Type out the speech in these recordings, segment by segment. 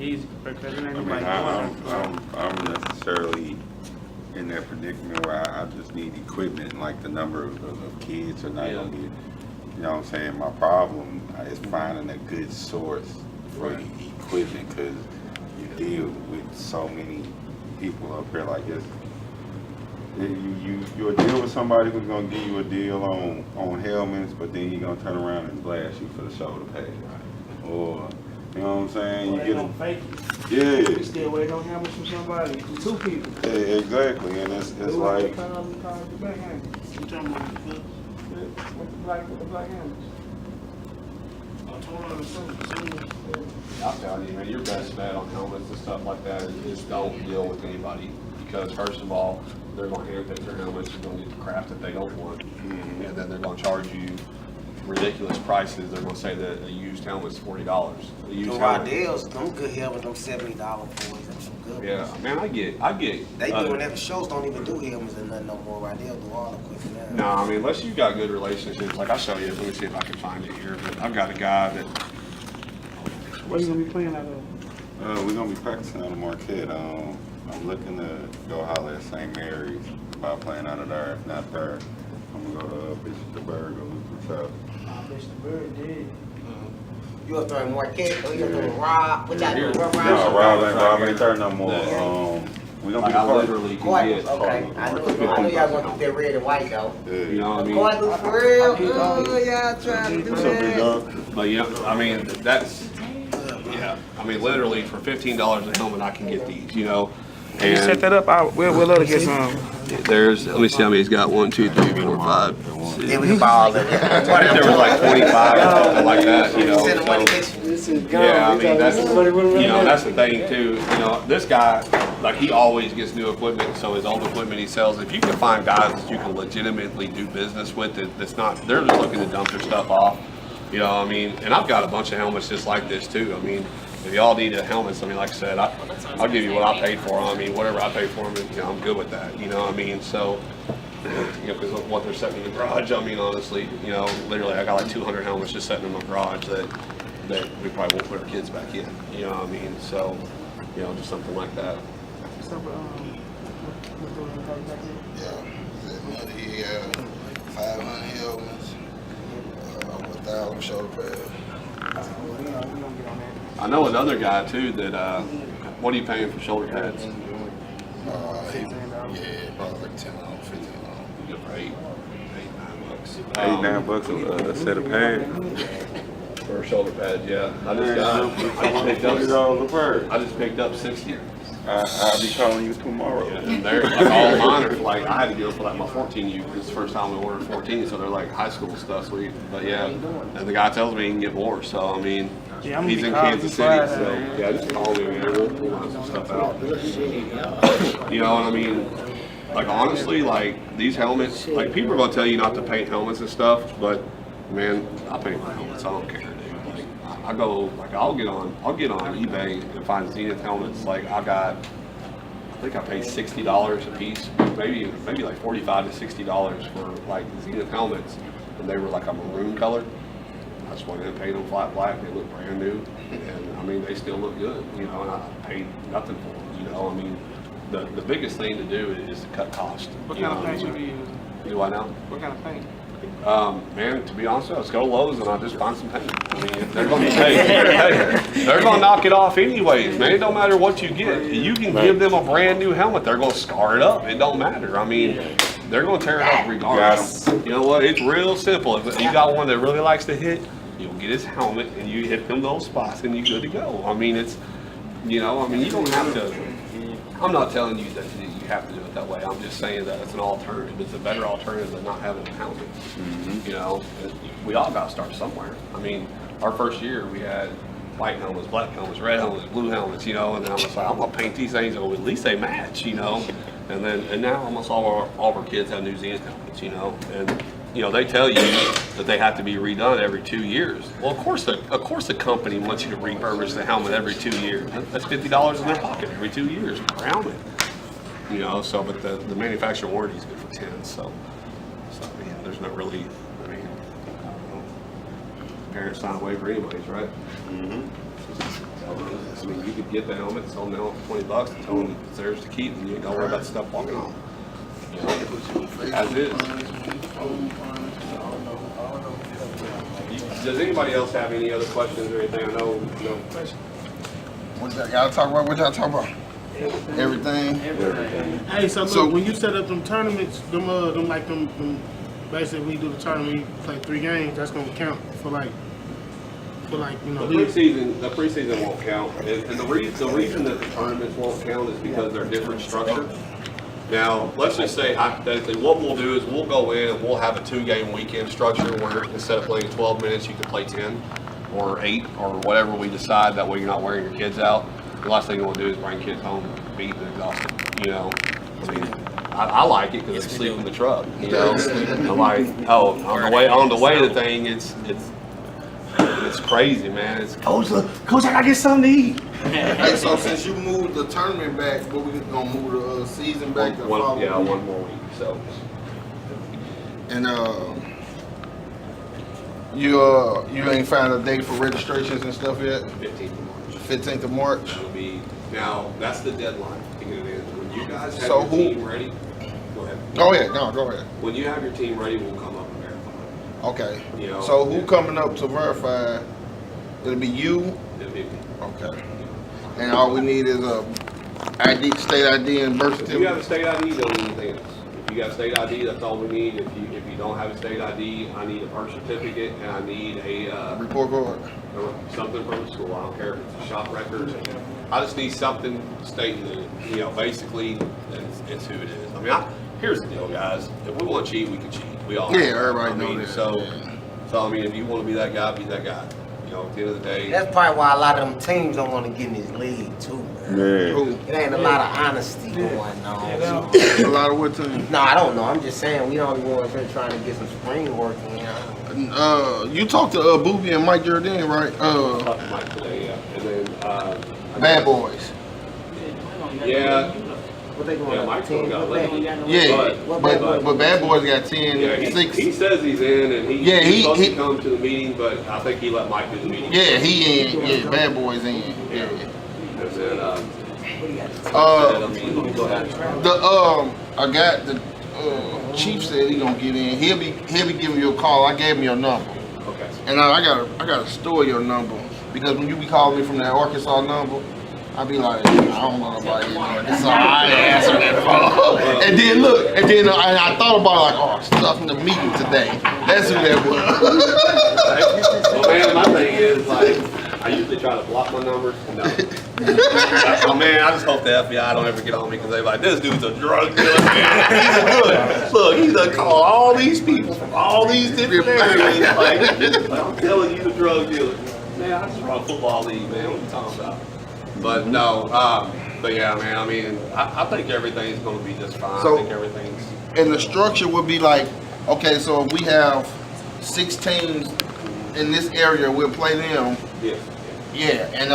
easy because it ain't I mean, nobody I'm necessarily in that predicament where I just need equipment, like the number of kids are not gonna be, you know what I'm saying? My problem is finding a good source for equipment, because you deal with so many people up here. Like you'll deal with somebody who's gonna give you a deal on helmets, but then he's gonna turn around and blast you for the shoulder pad, or you know what I'm saying? Or You they get gonna fake it. yeah. You still waiting on helmets from somebody, from two people. Yeah, exactly, and it's like. You talking about the with the black helmets. I'm telling you, man, your best bet on helmets and stuff like that is don't deal with anybody. Because first of all, they're going to handpick their helmets, you're going to get the crap that they don't want. And then they're going to charge you ridiculous prices. They're going to say that a used helmet's $40. A used helmet. Deals, them good helmets, them $70 boys, them some good Yeah, ones. man, I get. They doing that for shows, don't even do helmets and nothing no more, right? They'll do all the equipment No, now. I mean, unless you got good relationships, like I'll show you, let me see if I can find it here, but I've got a guy that. What you gonna be playing out of? We're gonna be practicing out of Marquette. I'm looking to go holler at St. Mary's about playing out of there. If not there, I'm gonna go to Bishop DeBerg or Lutheran Mr. Bird did. You up there in Marquette, or you up there in Rob? What y'all doing? South. No, Rob ain't there no more. We're gonna be Like I literally can get. Okay, I knew y'all want to keep that red and white though. You know what I mean? Cardinals for real? Oh, y'all trying to do What's up, big that. dog? But you know, I mean, that's, yeah. I mean, literally for $15 a helmet, I can get these. You know, Can you set that up? We'll love to get some. there's. Let me see how many he's got. 1, 2, 3, 4, 5. Yeah, we can buy all that. I think there was like 25 or something like that. You know. Send the money, So, bitch. yeah, I mean that's that's the thing too. You know, this guy, like he always gets new equipment. So his old equipment he sells. If you can find guys that you can legitimately do business with, that's not, they're just looking to dump their stuff off. You know, I mean, and I've got a bunch of helmets just like this too. I mean, if y'all need helmets, I mean, like I said, I'll give you what I paid for them. I mean, whatever I pay for them, you know, I'm good with that. You know what I mean? So, you know, because of what they're setting in the garage, I mean, honestly, you know, literally, I got like 200 helmets just sitting in my garage that we probably won't put our kids back in. You know what I mean? So, you know, just something like that. Yeah, he had 500 helmets, 1,000 shoulder pads. I know another guy too that, what are you paying for shoulder pads? Yeah, probably like 10 on, 15 on. You get for $8, $9. $8, $9 a set of pads. For shoulder pads, yeah. I just picked up 60. I'll be calling you tomorrow. Yeah, and they're like all mine are like, I had to go for like my 14U because it's the first time we ordered 14, so they're like high school stuff. But yeah, and the guy tells me he can get more. So I mean, Yeah, I'm he's in gonna be Kansas calling City, you so Friday. yeah, just call me, man. We'll have some stuff out. You know what I mean? Like honestly, like these helmets, like people are gonna tell you not to paint helmets and stuff, but man, I paint my helmets. I don't care, dude. Like I go, like I'll get on eBay and find Zenith helmets. Like I think I paid $60 a piece, maybe like $45 to $60 for like Zenith helmets, and they were like a maroon color. I just went in and paid them flat black. They look brand new, and I mean they still look good, you know. And I paid nothing for them, you know. I mean, the biggest thing to do is to cut cost. What you kind of know paint what I you mean? be using? Do I now? What kind of paint? Man, to be honest, I'll just go to Lowe's and I'll just find some paint. I mean, they're going to knock it off anyways, man. It don't matter what you get. You can give them a brand new helmet. They're going to scar it up. It don't matter. I mean, they're going to tear it up regardless. You know what? It's real simple. If you got one that really likes to hit, you'll get his helmet and you hit them those spots and you're good to go. I mean, it's, you know, I mean, you don't have to. I'm not telling you that you have to do it that way. I'm just saying that it's an alternative. It's a better alternative than not having a helmet. You know, we all got to start somewhere. I mean, our first year we had white helmets, black helmets, red helmets, blue helmets, you know, and then I was like, I'm gonna paint these things so at least they match, you know. And now almost all of our kids have new Zenith helmets, you know, and you know they tell you that they have to be redone every 2 years. Well, of course the company wants you to refurbish the helmet every 2 years. That's $50 in their pocket every 2 years per helmet. You know, so but the manufacturer warranty is good for 10. So yeah, there's not really. I mean, I don't know. Parents sign a waiver anyways, right? I mean, you could get the helmet, sell them the helmet for $20, and tell them it's theirs to keep, and you don't worry about the stuff walking off. You know, as it is. Does anybody else have any other questions or anything? I know, no. What y'all talk about? What y'all talk about? Everything. Hey, so look, when you set up them tournaments, them basically we do the tournament, we play 3 games, that's gonna count for like, you know. The preseason won't count, and the reason that the tournaments won't count is because they're different structure. Now, let's just say hypothetically, what we'll do is we'll go in and we'll have a 2-game weekend structure where instead of playing 12 minutes, you can play 10 or 8 or whatever we decide. That way you're not wearing your kids out. The last thing you want to do is bring kids home beat and exhausted, you know. I mean, I like it because they sleep in the truck, you know. I'm like, oh, on the way to thing, it's crazy, man. It's Coach, I gotta get something to eat. Hey, so since you moved the tournament back, what we gonna move the season back to one more week. So, and you ain't found a date for registrations and stuff yet? 15th of March. 15th of March. It'll be now. That's the deadline to get it in. When you guys have So your team ready, go ahead. Go ahead. No, go ahead. When you have your team ready, we'll come up and verify. Okay. You know, So who coming up to verify? It'll be you. It'll be me. Okay. And all we need is a ID, state ID, and birth If you have certificate. a state ID, you don't need anything else. If you got state ID, that's all we need. If you don't have a state ID, I need a birth certificate and I need a Report card. something from the school. I don't care if it's a shop record. I just need something stating that, you know, basically it's who it is. I mean, here's the deal, guys. If we want to cheat, we can cheat. We all Yeah, everybody know that. So I mean, if you want to be that guy, be that guy. You know, at the end of the day. That's probably why a lot of them teams don't want to get in this league too, man. Man. It ain't a lot of honesty going on. A lot of what time? No, I don't know. I'm just saying we don't want to trying to get some spring work in. You talked to Booby and Mike Jordan, right? Mike today, yeah. And then Bad Boys. Yeah. What they going Yeah, to Mike's team? got What they- Yeah, But- but Bad Boys got 10, Yeah, 6. he says he's in, and he's Yeah, supposed he- to come to the meeting, but I think he let Mike do the meeting. Yeah, he in. Yeah, Bad Boys in. Yeah. And then, Uh, I mean, go ahead. I got the Chief said he gonna get in. He'll be giving you a call. I gave him your number, Okay. and I gotta store your number because when you be calling me from that Arkansas number, I be like, I don't know nobody in there, so I ain't answer that phone. And then look, I thought about it, like, oh, stuff in the meeting today. That's who that was. Well, man, my thing is, like, I usually try to block my numbers. No. Oh, man, I just hope the FBI don't ever get on me because they're like, this dude's a drug dealer, man. He's a good. Look, he's done called all these people from all these different areas. Like, I'm telling you, the drug dealer. Man, I just run a football league, man. What are you talking about? But no, but yeah, man, I mean, I think everything's going to be just fine. So- I think everything's. And the structure would be like, okay, so if we have 6 teams in this area, we'll play them. Yeah. Yeah, and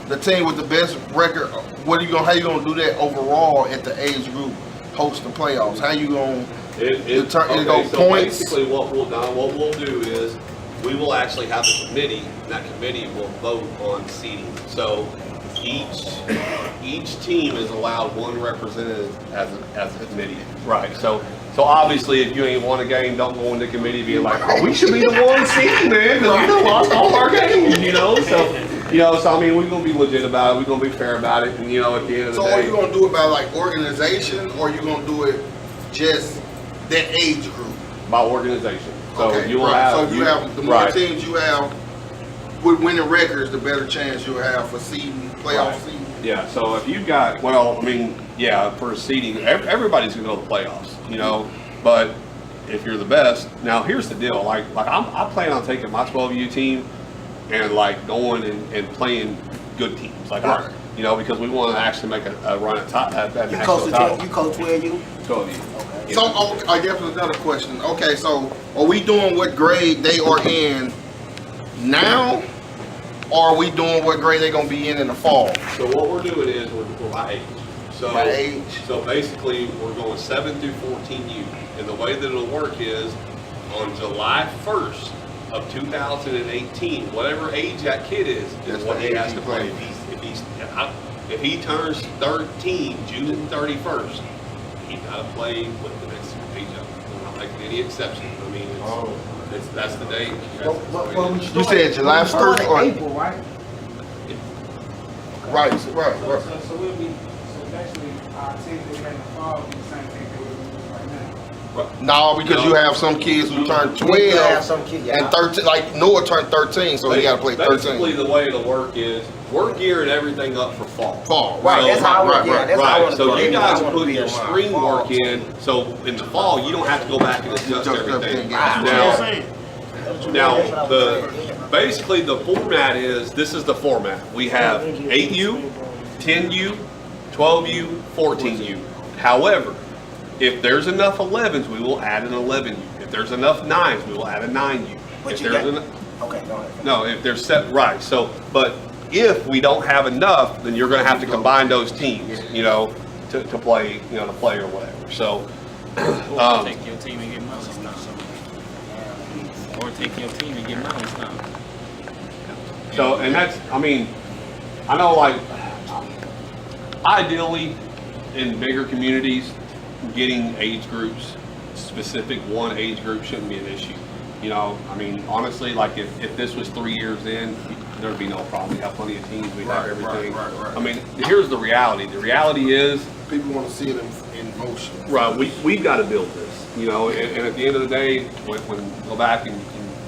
the team with the best record, how you gonna do that overall at the age group host the playoffs? How you gonna It go so points? basically what we'll do is we will actually have a committee, and that committee will vote on seeding. So each team is allowed one representative as a committee. Right. So obviously if you ain't won a game, don't go into the committee being like, oh, we should be the one seed, man, because we done lost all our games, you know? So I mean, we're gonna be legit about it, we're gonna be fair about it, and you know, at the end of the So day. are you gonna do it by like organization, or you gonna do it just that age group? By organization. So Okay, you will right. have. So if you have the more right. teams you have with winning records, the better chance you'll have for playoff Right. seeding. Yeah, so if you've got, well, I mean, yeah, for seeding, everybody's gonna go to the playoffs, you know, but if you're the best, now here's the deal, like I plan on taking my 12U team and like going and playing good teams, like Right. you know, because we want to actually make a run at top at that You national coach title. you coach where you? 12U. Okay. So I guess another question. Okay, so are we doing what grade they are in now, or are we doing what grade they're gonna be in the fall? So what we're doing is we're by age. So, By age. So basically, we're going 7 through 14U, and the way that it'll work is on July 1st, of 2018, whatever age that kid is That's what the he age has he to play. plays. If he turns 13, June 31st, he got to play with the next age up. We're not making any exceptions. I mean, that's the date. You said July 1st or April, right? right. So we'll be, so basically, our teams that we had in the fall will be the same thing that we're doing right now. No, because you have some kids who turn We have 12 some kid, yeah. and 13. Like Noah turned 13, so he got to play Basically, 13. the way it'll work is we're gearing everything up for fall. Fall. Right, that's how I work, yeah, that's how I Right, wanna so do it. you guys I wanna put be your in my spring fall work in, so in the fall, you don't have to go back and adjust everything. That's That's what I'm saying. Now, basically the format is, this is the format. We have 8U, 10U, 12U, 14U. However, if there's enough 11s, we will add an 11U. If there's enough 9s, we will add a 9U. But If you there's got, enough, okay, go ahead. no, if they're set, right, so, but if we don't have enough, then you're gonna have to combine those teams, you know, to play, you know, to play or whatever, so. Take your team and get money stuff. Or take your team and get money stuff. So, and that's, I mean, I know like, ideally, in bigger communities, getting age groups, specific one age group shouldn't be an issue. You know, I mean, honestly, like if this was 3 years in, there'd be no problem. We have plenty of teams, we have everything. Right. I mean, here's the reality. The reality is, People want to see it in motion. right, we've got to build this, you know, and at the end of the day, when go back and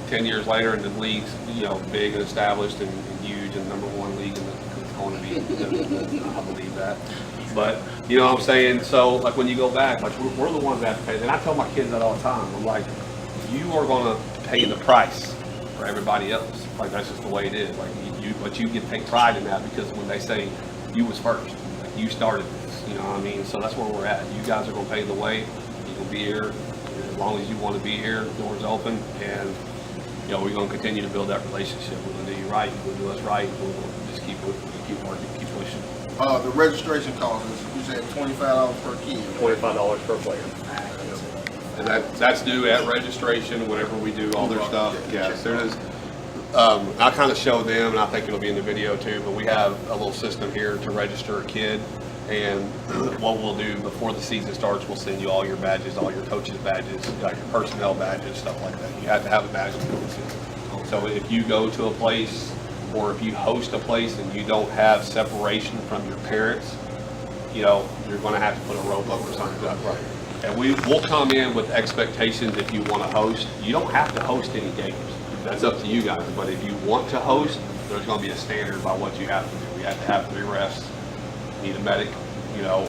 10 years later and the league's, you know, big and established and huge and #1 league in the going to be, I believe that. But, you know what I'm saying? So, like, when you go back, like, we're the ones that have to pay. And I tell my kids that all the time. I'm like, you are going to pay the price for everybody else. Like, that's just the way it is. Like, but you get to take pride in that because when they say you was first, like, you started this, you know what I mean? So that's where we're at. You guys are going to pay the way. You will be here as long as you want to be here. Doors open. And, you know, we're going to continue to build that relationship. We're going to do you right. We'll do us right. We'll just keep working, keep pushing. The registration cost is, you said $25 per kid. $25 per player. And that's due at registration whenever we do all their stuff. Yeah, so it is. I kind of show them, and I think it'll be in the video too, but we have a little system here to register a kid. And what we'll do before the season starts, we'll send you all your badges, all your coaches' badges, like your personnel badges, stuff like that. You have to have a badge to go to the season. So if you go to a place or if you host a place and you don't have separation from your parents, you know, you're going to have to put a rope up or something up, right? And we'll come in with expectations if you want to host. You don't have to host any games. That's up to you guys. But if you want to host, there's going to be a standard by what you have to do. You have to have 3 refs, need a medic, you know,